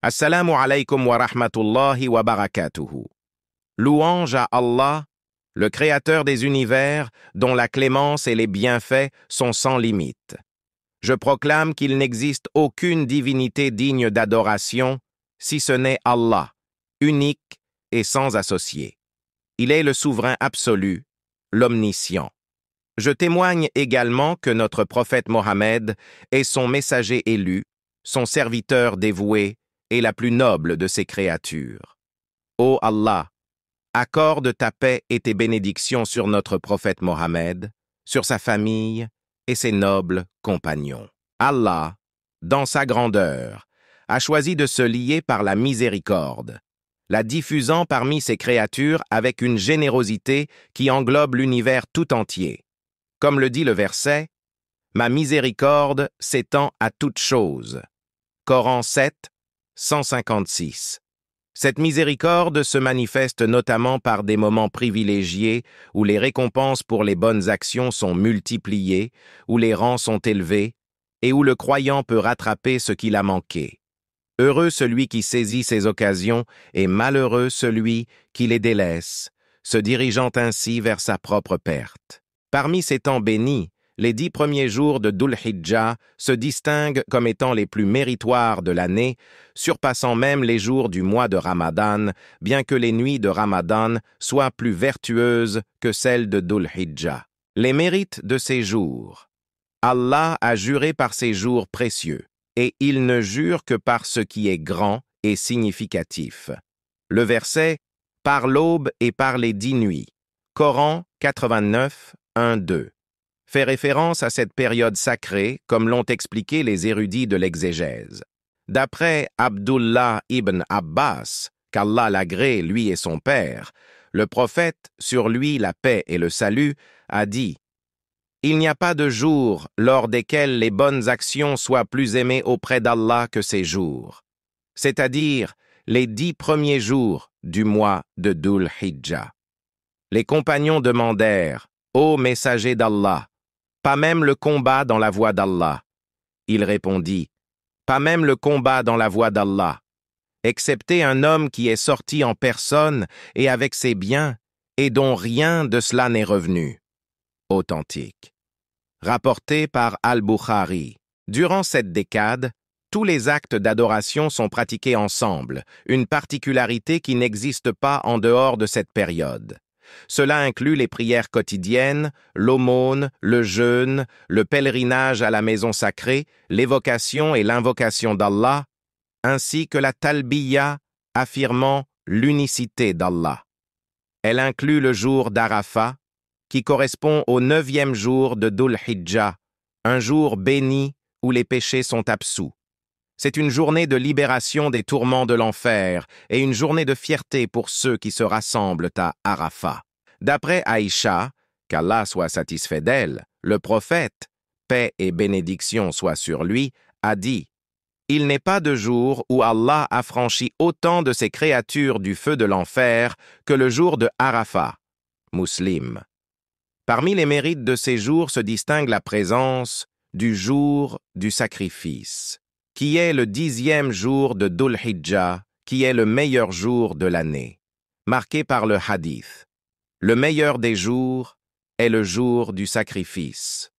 Assalamu alaykum wa rahmatullahi wa barakatuhu. Louange à Allah, le Créateur des univers, dont la clémence et les bienfaits sont sans limite. Je proclame qu'il n'existe aucune divinité digne d'adoration, si ce n'est Allah, unique et sans associé. Il est le souverain absolu, l'omniscient. Je témoigne également que notre prophète Mohammed est son messager élu, son serviteur dévoué et la plus noble de ses créatures. Ô Allah, accorde ta paix et tes bénédictions sur notre prophète Mohammed, sur sa famille et ses nobles compagnons. Allah, dans sa grandeur, a choisi de se lier par la miséricorde, la diffusant parmi ses créatures avec une générosité qui englobe l'univers tout entier. Comme le dit le verset, « Ma miséricorde s'étend à toutes choses » Coran 7, 156. Cette miséricorde se manifeste notamment par des moments privilégiés où les récompenses pour les bonnes actions sont multipliées, où les rangs sont élevés et où le croyant peut rattraper ce qu'il a manqué. Heureux celui qui saisit ces occasions et malheureux celui qui les délaisse, se dirigeant ainsi vers sa propre perte. Parmi ces temps bénis, les 10 premiers jours de Dhul Hijjah se distinguent comme étant les plus méritoires de l'année, surpassant même les jours du mois de Ramadan, bien que les nuits de Ramadan soient plus vertueuses que celles de Dhul Hijjah. Les mérites de ces jours. Allah a juré par ces jours précieux, et il ne jure que par ce qui est grand et significatif. Le verset « Par l'aube et par les 10 nuits » Coran 89, 1-2 fait référence à cette période sacrée, comme l'ont expliqué les érudits de l'exégèse. D'après Abdullah ibn Abbas, qu'Allah l'agrée, lui et son père, le prophète, sur lui la paix et le salut, a dit « Il n'y a pas de jour lors desquels les bonnes actions soient plus aimées auprès d'Allah que ces jours, c'est-à-dire les 10 premiers jours du mois de Dhul Hijjah. » Les compagnons demandèrent « Ô messager d'Allah, pas même le combat dans la voie d'Allah. » Il répondit, « Pas même le combat dans la voie d'Allah, excepté un homme qui est sorti en personne et avec ses biens, et dont rien de cela n'est revenu. » Authentique. Rapporté par Al-Bukhari. Durant cette décade, tous les actes d'adoration sont pratiqués ensemble, une particularité qui n'existe pas en dehors de cette période. Cela inclut les prières quotidiennes, l'aumône, le jeûne, le pèlerinage à la maison sacrée, l'évocation et l'invocation d'Allah, ainsi que la talbiya affirmant l'unicité d'Allah. Elle inclut le jour d'Arafat, qui correspond au 9e jour de Dhul Hijjah, un jour béni où les péchés sont absous. C'est une journée de libération des tourments de l'enfer et une journée de fierté pour ceux qui se rassemblent à Arafat. D'après Aïcha, qu'Allah soit satisfait d'elle, le prophète, paix et bénédiction soient sur lui, a dit « Il n'est pas de jour où Allah a franchi autant de ses créatures du feu de l'enfer que le jour de Arafat. » Muslim. Parmi les mérites de ces jours se distingue la présence du jour du sacrifice, qui est le 10e jour de Dhul Hijjah, qui est le meilleur jour de l'année, marqué par le hadith. Le meilleur des jours est le jour du sacrifice,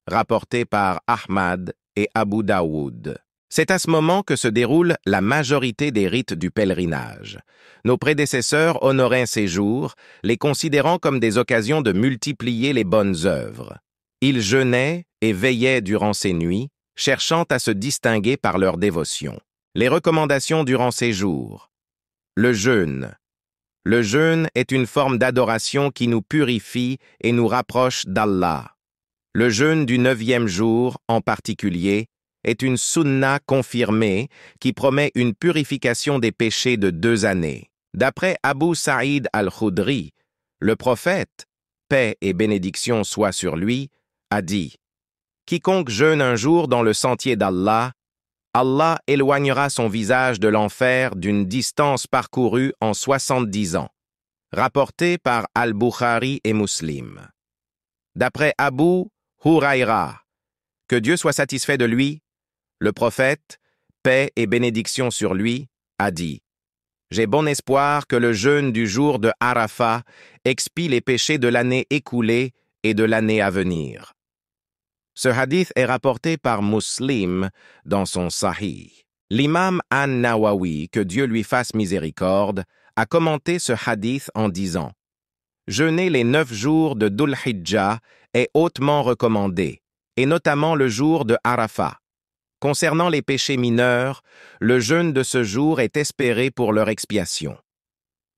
rapporté par Ahmad et Abu Daoud. C'est à ce moment que se déroule la majorité des rites du pèlerinage. Nos prédécesseurs honoraient ces jours, les considérant comme des occasions de multiplier les bonnes œuvres. Ils jeûnaient et veillaient durant ces nuits, cherchant à se distinguer par leur dévotion. Les recommandations durant ces jours. Le jeûne. Le jeûne est une forme d'adoration qui nous purifie et nous rapproche d'Allah. Le jeûne du 9e jour, en particulier, est une sunna confirmée qui promet une purification des péchés de 2 années. D'après Abu Saïd al-Khudri, le prophète, paix et bénédiction soient sur lui, a dit « Quiconque jeûne un jour dans le sentier d'Allah, Allah éloignera son visage de l'enfer d'une distance parcourue en 70 ans. » Rapporté par Al-Bukhari et Muslim. D'après Abu Huraïra, que Dieu soit satisfait de lui, le prophète, paix et bénédiction sur lui, a dit: J'ai bon espoir que le jeûne du jour de Arafat expie les péchés de l'année écoulée et de l'année à venir. Ce hadith est rapporté par Muslim dans son Sahih. L'imam An-Nawawi, que Dieu lui fasse miséricorde, a commenté ce hadith en disant: Jeûner les 9 jours de Dhul-Hijjah est hautement recommandé, et notamment le jour de Arafat. Concernant les péchés mineurs, le jeûne de ce jour est espéré pour leur expiation.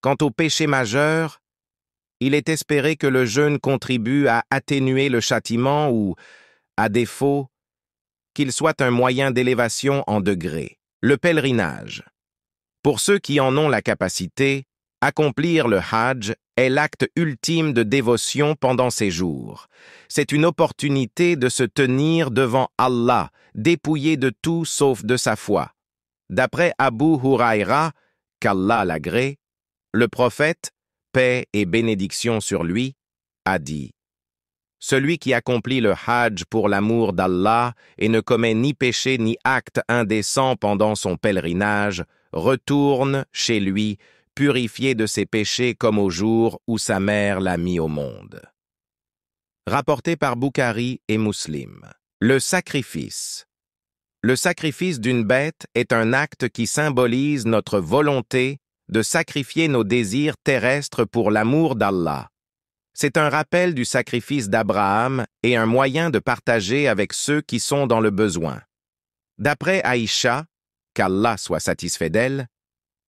Quant aux péchés majeurs, il est espéré que le jeûne contribue à atténuer le châtiment ou, à défaut, qu'il soit un moyen d'élévation en degrés. Le pèlerinage. Pour ceux qui en ont la capacité, accomplir le Hajj est l'acte ultime de dévotion pendant ces jours. C'est une opportunité de se tenir devant Allah, dépouillé de tout sauf de sa foi. D'après Abu Huraïra, qu'Allah l'agrée, le prophète, paix et bénédiction sur lui, a dit: Celui qui accomplit le Hajj pour l'amour d'Allah et ne commet ni péché ni acte indécent pendant son pèlerinage, retourne chez lui, purifié de ses péchés comme au jour où sa mère l'a mis au monde. Rapporté par Bukhari et Muslim. Le sacrifice. Le sacrifice d'une bête est un acte qui symbolise notre volonté de sacrifier nos désirs terrestres pour l'amour d'Allah. C'est un rappel du sacrifice d'Abraham et un moyen de partager avec ceux qui sont dans le besoin. D'après Aïcha, qu'Allah soit satisfait d'elle,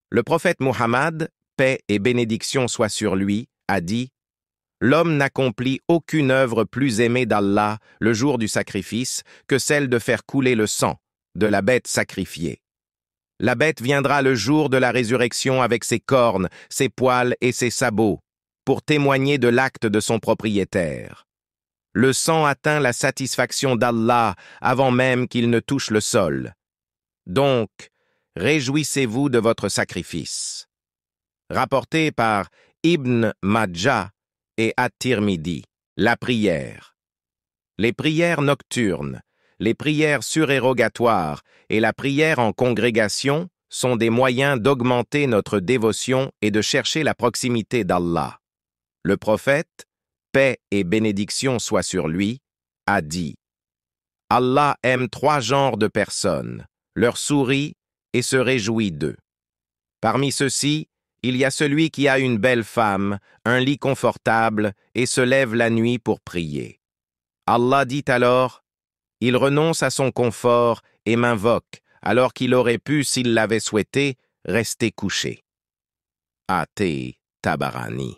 le prophète Muhammad, paix et bénédiction soient sur lui, a dit: L'homme n'accomplit aucune œuvre plus aimée d'Allah le jour du sacrifice que celle de faire couler le sang de la bête sacrifiée. La bête viendra le jour de la résurrection avec ses cornes, ses poils et ses sabots, pour témoigner de l'acte de son propriétaire. Le sang atteint la satisfaction d'Allah avant même qu'il ne touche le sol. Donc, réjouissez-vous de votre sacrifice. Rapporté par Ibn Majah et At-Tirmidhi. La prière. Les prières nocturnes, les prières surérogatoires et la prière en congrégation sont des moyens d'augmenter notre dévotion et de chercher la proximité d'Allah. Le prophète, paix et bénédiction soient sur lui, a dit: Allah aime 3 genres de personnes, leur sourit et se réjouit d'eux. Parmi ceux-ci, il y a celui qui a une belle femme, un lit confortable et se lève la nuit pour prier. Allah dit alors: Il renonce à son confort et m'invoque, alors qu'il aurait pu, s'il l'avait souhaité, rester couché. A.T. Tabarani.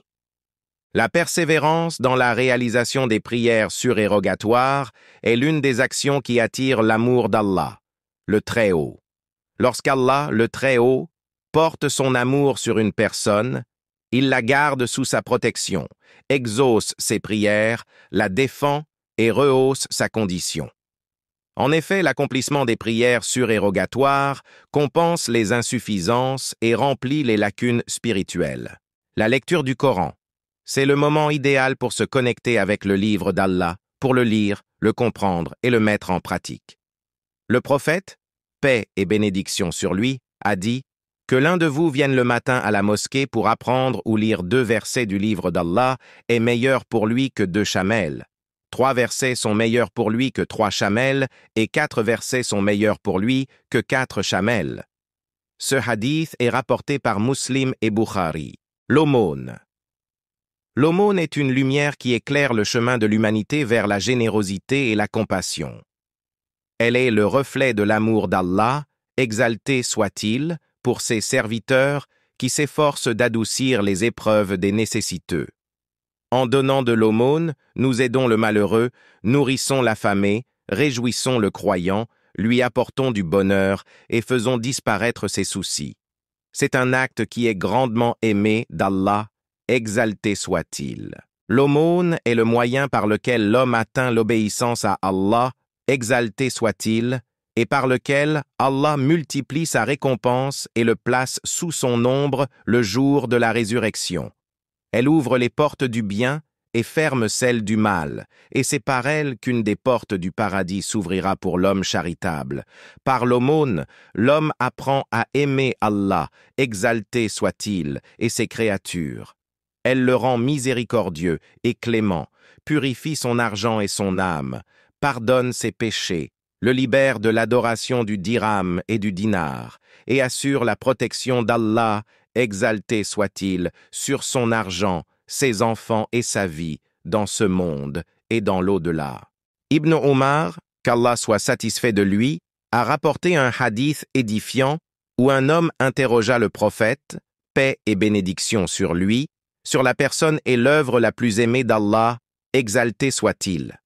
La persévérance dans la réalisation des prières surérogatoires est l'une des actions qui attirent l'amour d'Allah, le Très-Haut. Lorsqu'Allah, le Très-Haut, porte son amour sur une personne, il la garde sous sa protection, exauce ses prières, la défend et rehausse sa condition. En effet, l'accomplissement des prières surérogatoires compense les insuffisances et remplit les lacunes spirituelles. La lecture du Coran, c'est le moment idéal pour se connecter avec le livre d'Allah, pour le lire, le comprendre et le mettre en pratique. Le prophète, paix et bénédiction sur lui, a dit: Que l'un de vous vienne le matin à la mosquée pour apprendre ou lire 2 versets du livre d'Allah est meilleur pour lui que 2 chamels. 3 versets sont meilleurs pour lui que 3 chamels et 4 versets sont meilleurs pour lui que 4 chamels. Ce hadith est rapporté par Muslim et Bukhari. L'aumône. L'aumône est une lumière qui éclaire le chemin de l'humanité vers la générosité et la compassion. Elle est le reflet de l'amour d'Allah, exalté soit-il, pour ses serviteurs qui s'efforcent d'adoucir les épreuves des nécessiteux. En donnant de l'aumône, nous aidons le malheureux, nourrissons l'affamé, réjouissons le croyant, lui apportons du bonheur et faisons disparaître ses soucis. C'est un acte qui est grandement aimé d'Allah, exalté soit-il. L'aumône est le moyen par lequel l'homme atteint l'obéissance à Allah, exalté soit-il, et par lequel Allah multiplie sa récompense et le place sous son ombre le jour de la résurrection. Elle ouvre les portes du bien et ferme celle du mal, et c'est par elle qu'une des portes du paradis s'ouvrira pour l'homme charitable. Par l'aumône, l'homme apprend à aimer Allah, exalté soit-il, et ses créatures. Elle le rend miséricordieux et clément, purifie son argent et son âme, pardonne ses péchés, le libère de l'adoration du dirham et du dinar, et assure la protection d'Allah, exalté soit-il, sur son argent, ses enfants et sa vie, dans ce monde et dans l'au-delà. Ibn Omar, qu'Allah soit satisfait de lui, a rapporté un hadith édifiant où un homme interrogea le prophète, paix et bénédiction sur lui, sur la personne et l'œuvre la plus aimée d'Allah, exalté soit-il.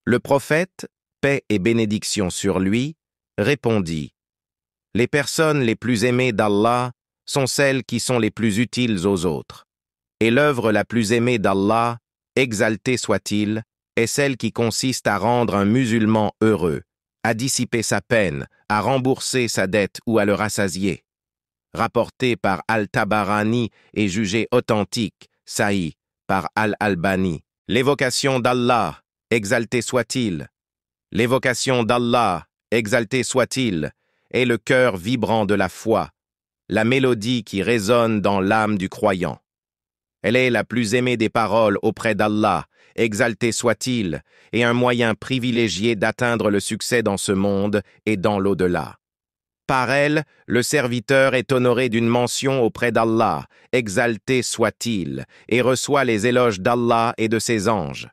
Le prophète, paix et bénédiction sur lui, répondit, « Les personnes les plus aimées d'Allah sont celles qui sont les plus utiles aux autres. Et l'œuvre la plus aimée d'Allah, exalté soit-il, est celle qui consiste à rendre un musulman heureux, à dissiper sa peine, à rembourser sa dette ou à le rassasier. » Rapporté par Al-Tabarani et jugé authentique, Sahih, par Al-Albani. L'évocation d'Allah, exalté soit-il. L'évocation d'Allah, exalté soit-il, est le cœur vibrant de la foi, la mélodie qui résonne dans l'âme du croyant. Elle est la plus aimée des paroles auprès d'Allah, exalté soit-il, et un moyen privilégié d'atteindre le succès dans ce monde et dans l'au-delà. Par elle, le serviteur est honoré d'une mention auprès d'Allah, exalté soit-il, et reçoit les éloges d'Allah et de ses anges.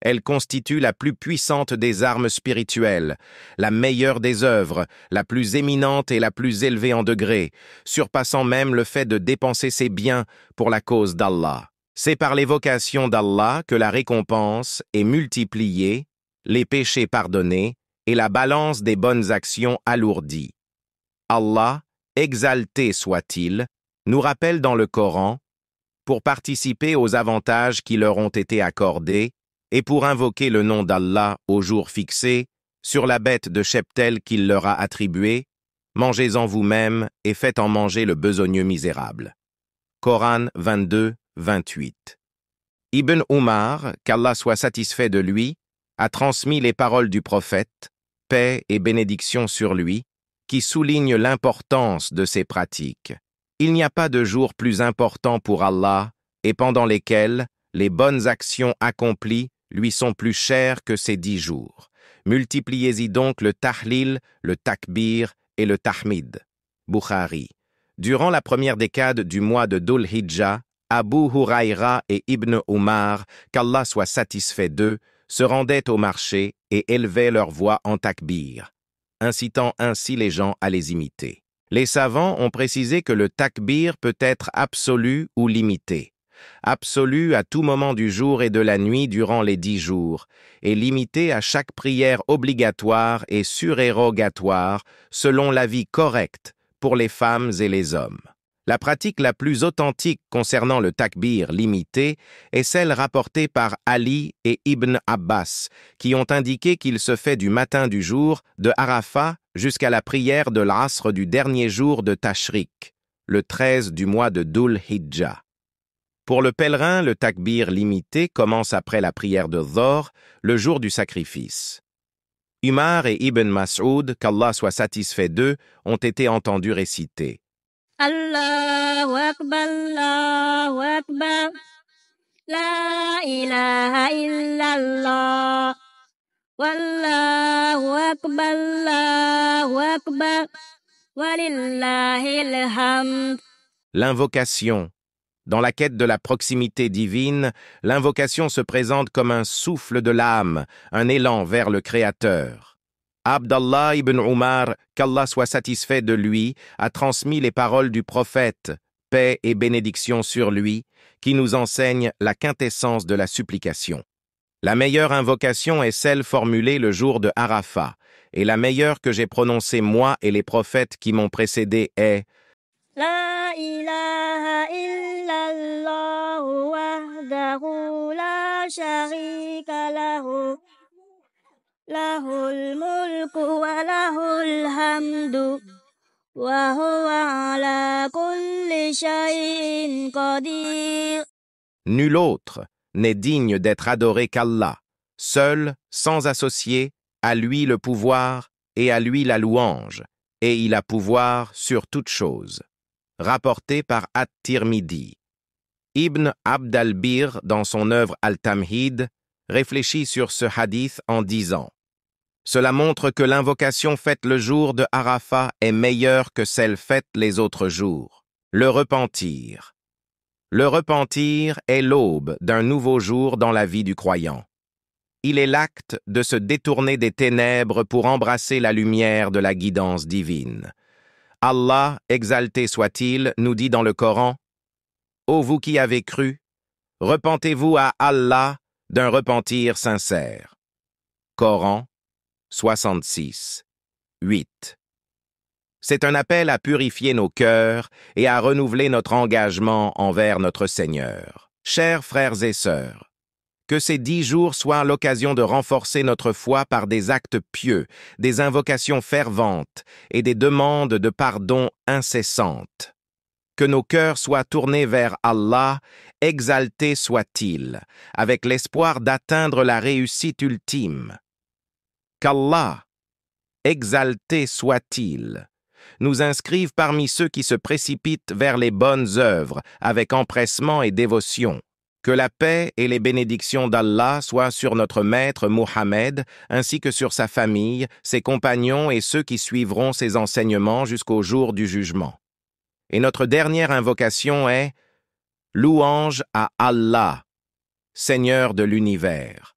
Elle constitue la plus puissante des armes spirituelles, la meilleure des œuvres, la plus éminente et la plus élevée en degré, surpassant même le fait de dépenser ses biens pour la cause d'Allah. C'est par l'évocation d'Allah que la récompense est multipliée, les péchés pardonnés et la balance des bonnes actions alourdie. Allah, exalté soit-il, nous rappelle dans le Coran, pour participer aux avantages qui leur ont été accordés et pour invoquer le nom d'Allah au jour fixé, sur la bête de cheptel qu'il leur a attribuée, mangez-en vous-même et faites en manger le besogneux misérable. Coran 22, 28. Ibn Omar, qu'Allah soit satisfait de lui, a transmis les paroles du prophète, paix et bénédiction sur lui, qui souligne l'importance de ces pratiques. Il n'y a pas de jour plus important pour Allah et pendant lesquels les bonnes actions accomplies lui sont plus chères que ces 10 jours. Multipliez-y donc le tahlil, le takbir et le tahmid. Bukhari. Durant la première décade du mois de Dhul Hijjah, Abu Huraïra et Ibn Omar, qu'Allah soit satisfait d'eux, se rendaient au marché et élevaient leur voix en takbir, incitant ainsi les gens à les imiter. Les savants ont précisé que le takbir peut être absolu ou limité. Absolu à tout moment du jour et de la nuit durant les 10 jours, et limité à chaque prière obligatoire et surérogatoire selon l'avis correct pour les femmes et les hommes. La pratique la plus authentique concernant le takbir limité est celle rapportée par Ali et Ibn Abbas, qui ont indiqué qu'il se fait du matin du jour de Arafat jusqu'à la prière de l'Asr du dernier jour de Tashrik, le 13 du mois de Dhul Hijjah. Pour le pèlerin, le takbir limité commence après la prière de Dhuhr, le jour du sacrifice. Umar et Ibn Mas'ud, qu'Allah soit satisfait d'eux, ont été entendus réciter Allahu Akbar, Allahu Akbar, La ilaha illallah, Wallahu Akbar, Allahu Akbar, Walillahil hamd. L'invocation. Dans la quête de la proximité divine, l'invocation se présente comme un souffle de l'âme, un élan vers le Créateur. Abdallah ibn Umar, qu'Allah soit satisfait de lui, a transmis les paroles du prophète, paix et bénédiction sur lui, qui nous enseigne la quintessence de la supplication. La meilleure invocation est celle formulée le jour de Arafat, et la meilleure que j'ai prononcée moi et les prophètes qui m'ont précédé est La ilaha illallah wahdahu la sharika lahu, lahul mulku wa lahul hamdu, wa huwa ala kulli shay'in qadir. Nul autre n'est digne d'être adoré qu'Allah, seul, sans associé, à lui le pouvoir et à lui la louange, et il a pouvoir sur toute chose. Rapporté par At-Tirmidhi. Ibn Abd al-Bir, dans son œuvre Al-Tamhid, réfléchit sur ce hadith en disant: cela montre que l'invocation faite le jour de Arafat est meilleure que celle faite les autres jours. Le repentir. Le repentir est l'aube d'un nouveau jour dans la vie du croyant. Il est l'acte de se détourner des ténèbres pour embrasser la lumière de la guidance divine. Allah, exalté soit-il, nous dit dans le Coran: ô vous qui avez cru, repentez-vous à Allah d'un repentir sincère. Coran 66, 8. C'est un appel à purifier nos cœurs et à renouveler notre engagement envers notre Seigneur. Chers frères et sœurs, que ces 10 jours soient l'occasion de renforcer notre foi par des actes pieux, des invocations ferventes et des demandes de pardon incessantes. Que nos cœurs soient tournés vers Allah, exalté soit-il, avec l'espoir d'atteindre la réussite ultime. Qu'Allah, exalté soit-il, nous inscrive parmi ceux qui se précipitent vers les bonnes œuvres avec empressement et dévotion. Que la paix et les bénédictions d'Allah soient sur notre maître Mohammed, ainsi que sur sa famille, ses compagnons et ceux qui suivront ses enseignements jusqu'au jour du jugement. Et notre dernière invocation est « Louange à Allah, Seigneur de l'univers ».